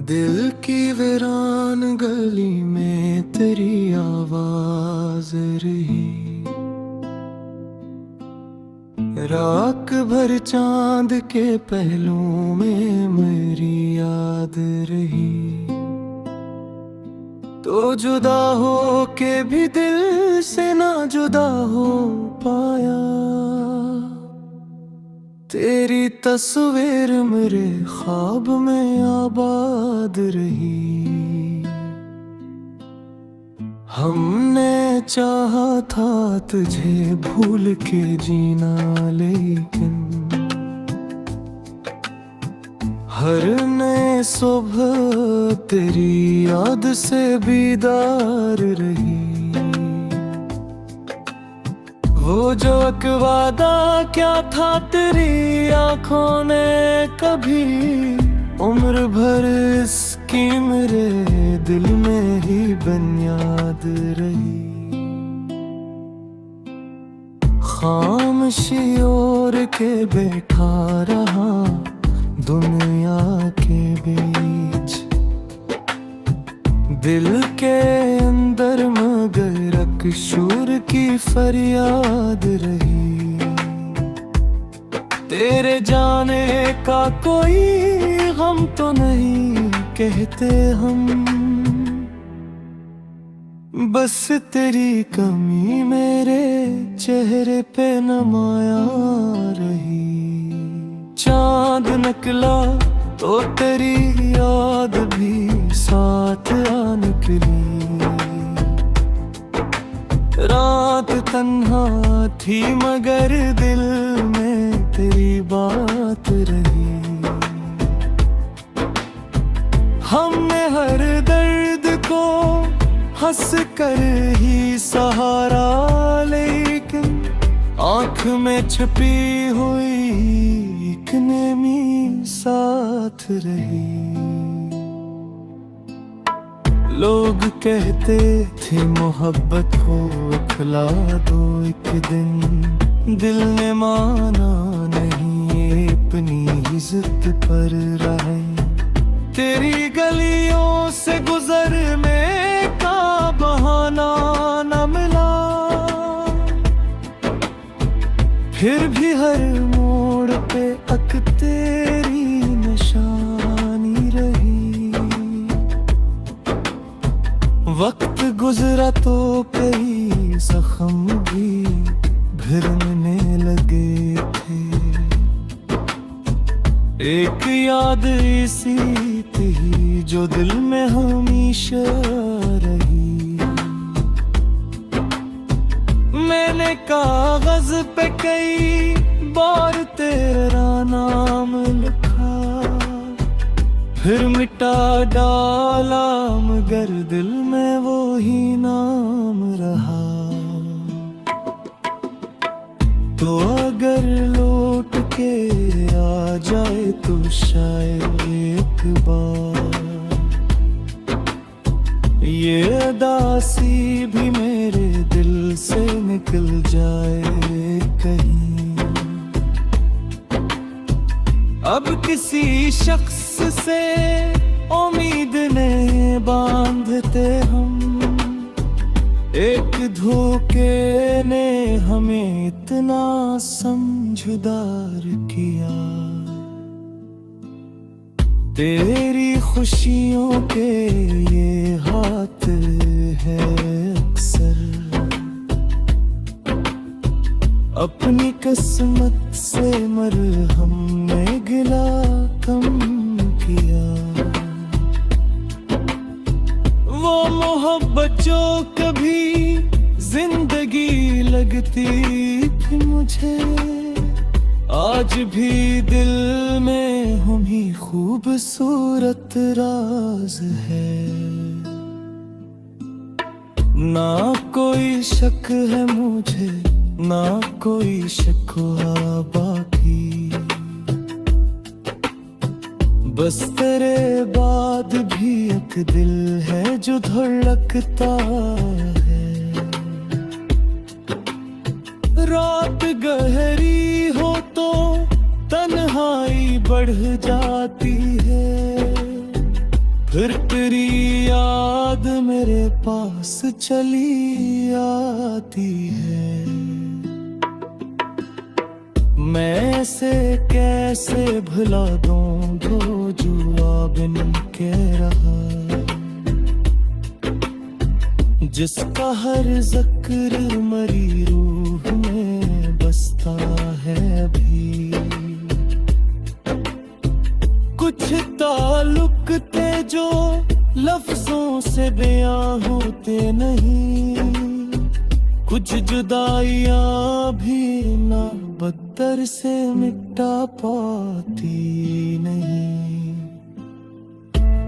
दिल की वीरान गली में तेरी आवाज रही। रात भर चांद के पहलू में मेरी याद रही। तो जुदा हो के भी दिल से ना जुदा हो पाया। तेरी तस्वीर मेरे ख्वाब में आबाद रही। हमने चाहा था तुझे भूल के जीना, लेकिन हर नए सुबह तेरी याद से बीदार रही। वो जो एक वादा क्या था तेरी आंखों ने कभी, उम्र भर इसकी मेरे दिल में ही बुनियाद रही। खामोशी ओढ़ के बैठा रहा दुनिया के बीच, दिल के अंदर मगर अकशूर की फरियाद रही। तेरे जाने का कोई गम तो नहीं कहते हम, बस तेरी कमी मेरे चेहरे पे नुमाया रही। चांद निकला तो तेरी याद भी साथ आ निकली। रात तन्हा थी मगर दिल में तेरी बात रही। हमने हर दर्द को हंस कर ही सहारा, लेकिन आँख में छुपी हुई एक नेमी साथ रही। लोग कहते थे मोहब्बत हो खिला दो एक दिन, दिल ने माना नहीं अपनी इज्जत पर रहे। तेरी गलियों से गुजरने का बहाना न मिला, फिर भी हर मोड़ पे अक तेरी निशानी रही। वक्त गुजरा तो कई जख्म भी भिड़ने लगे थे। एक याद ऐसी थी जो दिल में हमेशा रही। मैंने कागज पे कई बार तेरा नाम लिखा, फिर मिटा डाला मगर दिल में वो ही नाम रहा। तो अगर लौट के आ जाए तो शायद एक बार ये उदासी भी मेरे दिल से निकल जाए कहीं। अब किसी शख्स से उम्मीद ने बांधते हम, एक धोखे ने हमें इतना समझदार किया। तेरी खुशियों के ये हाथ है अक्सर, अपनी किस्मत से मरहम ने गिला कम किया। वो मोहब्बत जो कभी जिंदगी लगती थी मुझे, आज भी दिल में हम ही खूबसूरत राज है। ना कोई शक है मुझे, ना कोई शिकवा बाकी, बस तेरे बाद भी एक दिल है जो धड़कता है। रात गहरी हो तो तन्हाई बढ़ जाती है, फिर तेरी याद मेरे पास चली आती है। मैं ऐसे कैसे भुला दूं जो जुआ बिन के रहा, जिसका हर जिक्र मरी रूह में बसता है अभी। कुछ ताल्लुक थे जो लफ्जों से बयां होते नहीं, कुछ जुदाइयां भी ना बदतर से मिटा पाती नहीं।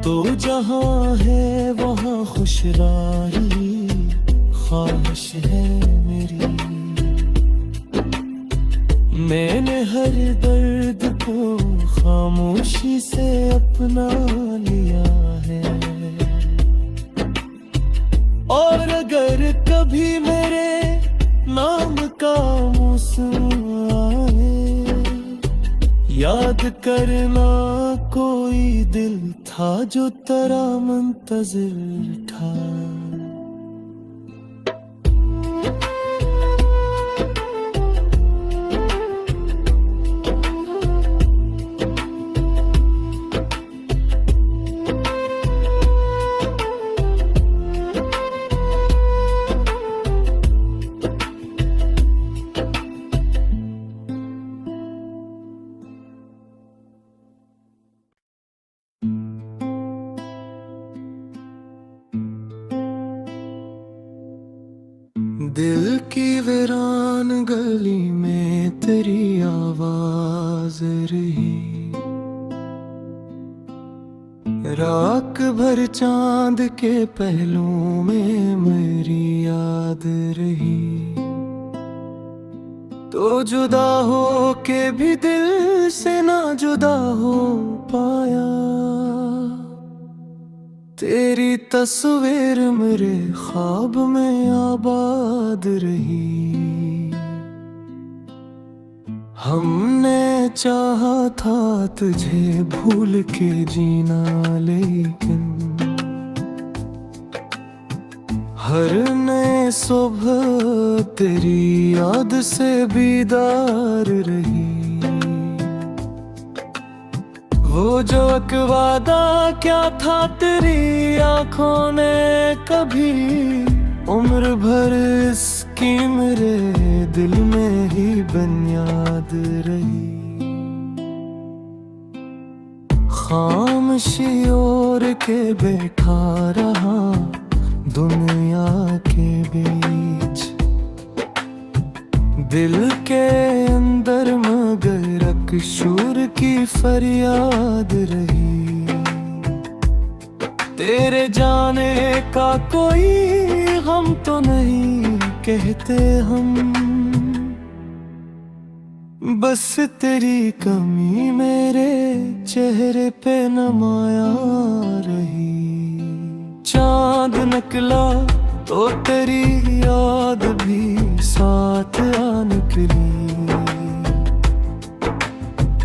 तो जहां है वहां खुश राही ख्वाहिश है मेरी। मैंने हर दर्द को खामोशी से अपना लिया है, और अगर कभी मेरे नाम का मौसम आए, याद करना कोई दिल था जो तेरा मुंतज़िर था। दिल की वीरान गली में तेरी आवाज रही, रात भर चांद के पहलू में मेरी याद रही। तो जुदा हो के भी दिल से ना जुदा हो पाया, तेरी तस्वीर मेरे ख्वाब में आबाद रही। हमने चाहा था तुझे भूल के जीना, लेकिन हर नए सुबह तेरी याद से बीदार रही। वो जो एक वादा क्या था तेरी आंखों ने कभी, उम्र भर इसकी मेरे दिल में ही बुनियाद रही। खामोशी ओढ़ के बैठा रहा दुनिया के बीच, दिल के अंदर मगर अकशूर की फरियाद रही। तेरे जाने का कोई गम तो नहीं कहते हम, बस तेरी कमी मेरे चेहरे पे नुमाया रही। चांद निकला तो तेरी याद भी साथ आ निकली।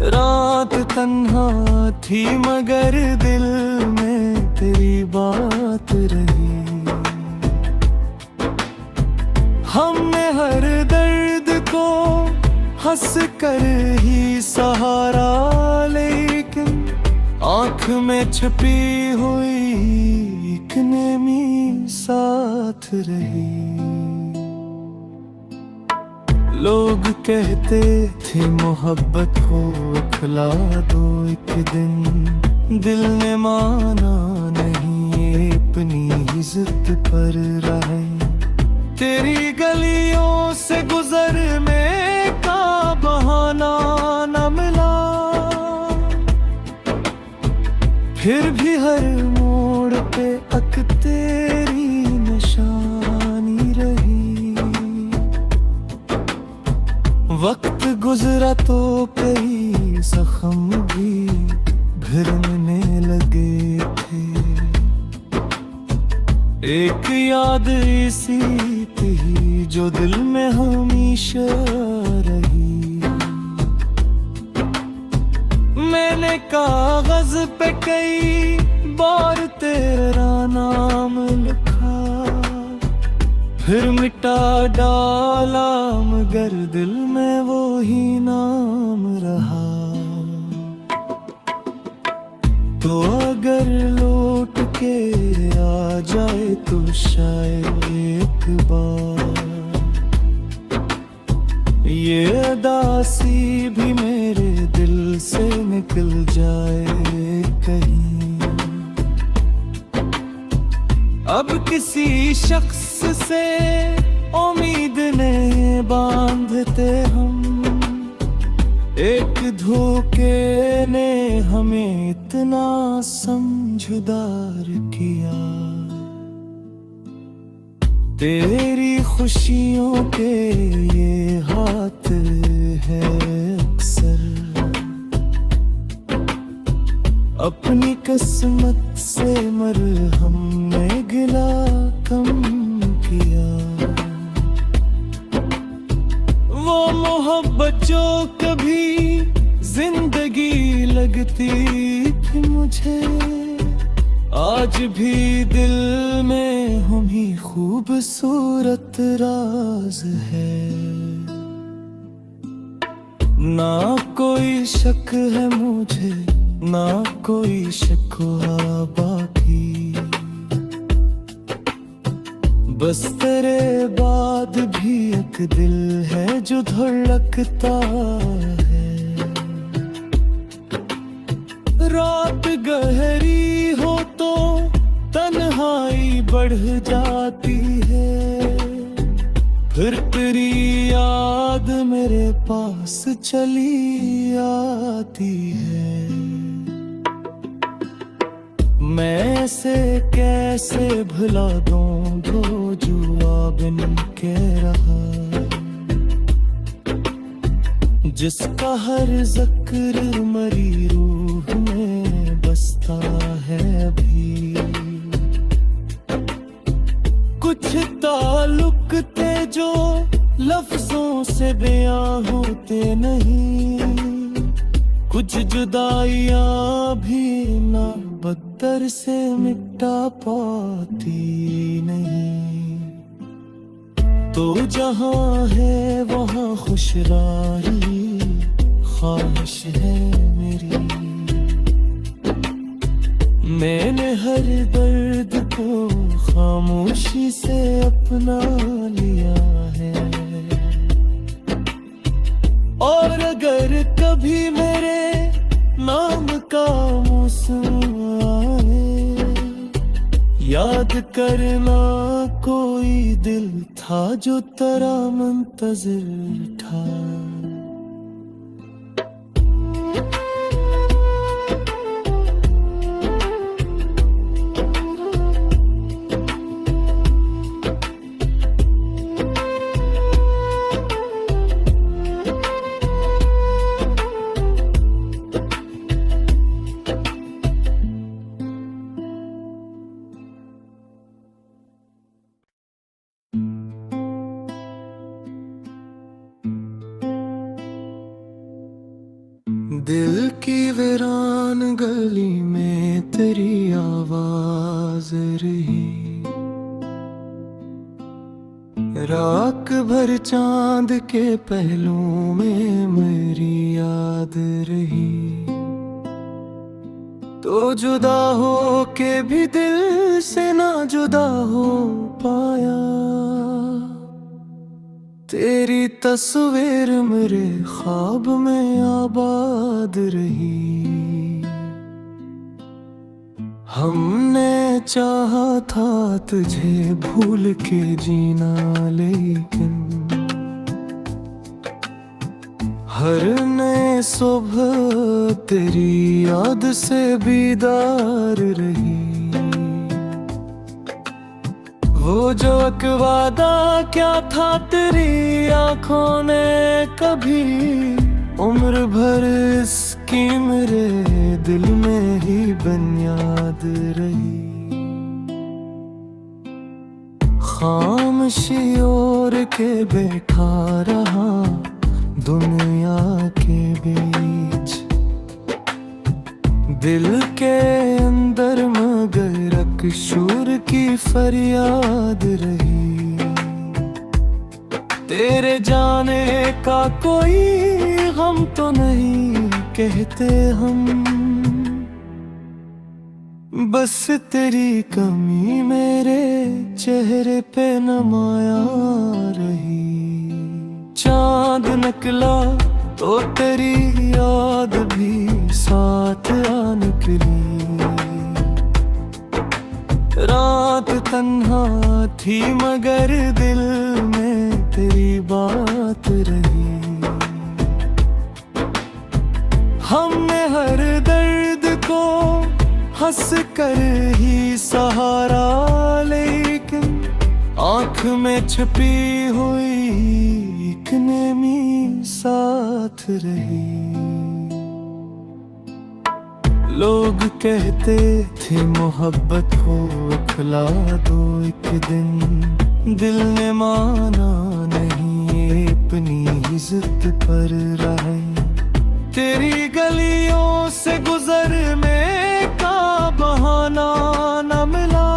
रात तन्हा थी मगर दिल में तेरी बात रही। हमने हर दर्द को हंस कर ही सहारा, लेकिन आँख में छुपी हुई एक नेमी साथ रही। लोग कहते थे मोहब्बत को खिला दो एक दिन, दिल ने माना नहीं अपनी जिद पर रहे। तेरी गलियों से गुजरने का बहाना न मिला, फिर भी हर मोड़ पे अक तेरी निशानी रही। वक्त गुजरा तो कई जख्म भी भिड़ने लगे थे, एक याद ऐसी थी जो दिल में हमेशा रही। मैंने कागज पे कई बार तेरा नाम लिखा, फिर मिटा डाला, मगर दिल में वो ही नाम रहा। तो अगर लौट के आ जाए तो शायद एक बार ये अदासी भी मेरे दिल से निकल जाए कहीं। अब किसी शख्स से उम्मीद नहीं बांधते हम, एक धोखे ने हमें इतना समझदार किया। तेरी खुशियों के ये हाथ है अक्सर, अपनी किस्मत से मरहम ने गिला कम किया। वो मोहब्बत जो कभी जिंदगी लगती थी मुझे, आज भी दिल में हम ही खूबसूरत राज है। ना कोई शक है मुझे, ना कोई शिकवा बाकी, बस तेरे बाद भी एक दिल है जो धड़कता है। रात गहरी हो तो तन्हाई बढ़ जाती है, फिर तेरी याद मेरे पास चली आती है। मैं से कैसे भुला दूं जो जुआ बिन के रहा, जिसका हर जिक्र मरी रूह में बसता है अभी। कुछ ताल्लुक थे जो लफ्जों से बयां होते नहीं, कुछ जुदाइयां भी ना बदर से मिटा पाती नहीं। तो जहां है वहां खुशराही ख्वाहिश है मेरी, मैंने हर दर्द को खामोशी से अपना लिया है। और अगर कभी मेरे नाम का मौसम आए, याद करना कोई दिल था जो तेरा मुंतज़िर था। दिल की वीरान गली में तेरी आवाज रही, रात भर चांद के पहलू में मेरी याद रही। तो जुदा हो के भी दिल से ना जुदा हो पाया, तेरी तस्वीर मेरे ख्वाब में आबाद रही। हमने चाहा था तुझे भूल के जीना, लेकिन हर नए सुबह तेरी याद से बीदार रही। वो जो एक वादा क्या था तेरी आंखों ने कभी, उम्र भर इसकी मेरे दिल में ही बुनियाद रही। खामोशी ओर के बैठा रहा दुनिया के बीच, दिल के अंदर में फरियाद रही। तेरे जाने का कोई गम तो नहीं कहते हम, बस तेरी कमी मेरे चेहरे पे नमाया रही। चांद निकला तो तेरी याद भी साथ आ निकली। रात तन्हा थी मगर दिल में तेरी बात रही। हमने हर दर्द को हंस कर ही सहारा, लेकिन आँख में छुपी हुई एक नेमी साथ रही। लोग कहते थे मोहब्बत हो खिला दो एक दिन, दिल ने माना नहीं अपनी इज्जत पर रहे। तेरी गलियों से गुजरने का बहाना न मिला,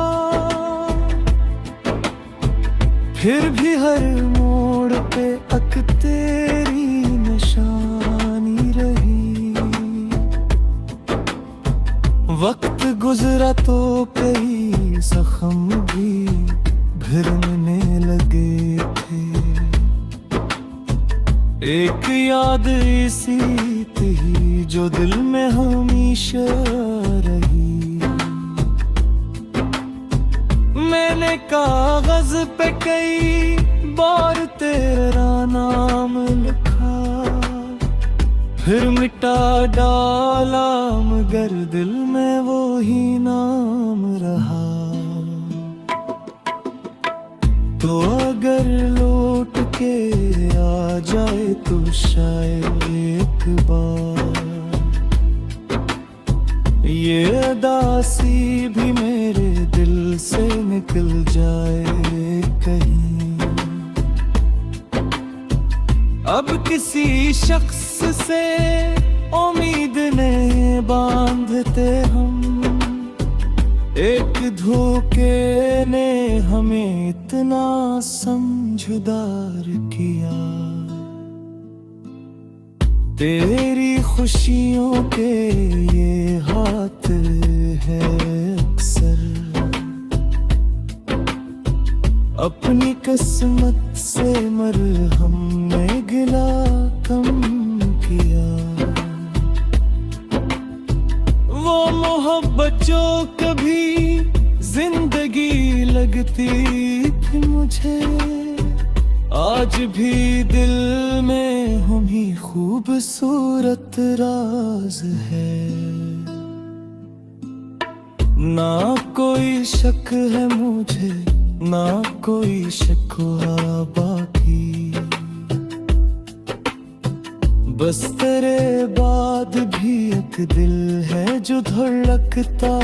फिर भी हर मोड़ पे अक तेरी निशानी रही। वक्त गुजरा तो कई जख्म भी भरने लगे थे। एक याद ऐसी थी जो दिल में हमेशा रही। मैंने कागज पे कई बार तेरा नाम लिखा, फिर मिटा डाला मगर दिल में वो ही नाम रहा। तो अगर लौट के आ जाए तो शायद एक बार ये उदासी भी मेरे दिल से निकल जाए कहीं। अब किसी शख्स से उम्मीद ने बांधते हम, एक धोखे ने हमें इतना समझदार किया। तेरी खुशियों के ये हाथ है अक्सर, अपनी किस्मत से मरहम ने गिला कम किया। वो मोहब्बत जो कभी जिंदगी लगती थी मुझे, आज भी दिल में हम ही खूबसूरत राज है। ना कोई शक है मुझे, ना कोई शिकवा बाकी, बस तेरे बाद भी एक दिल है जो धड़कता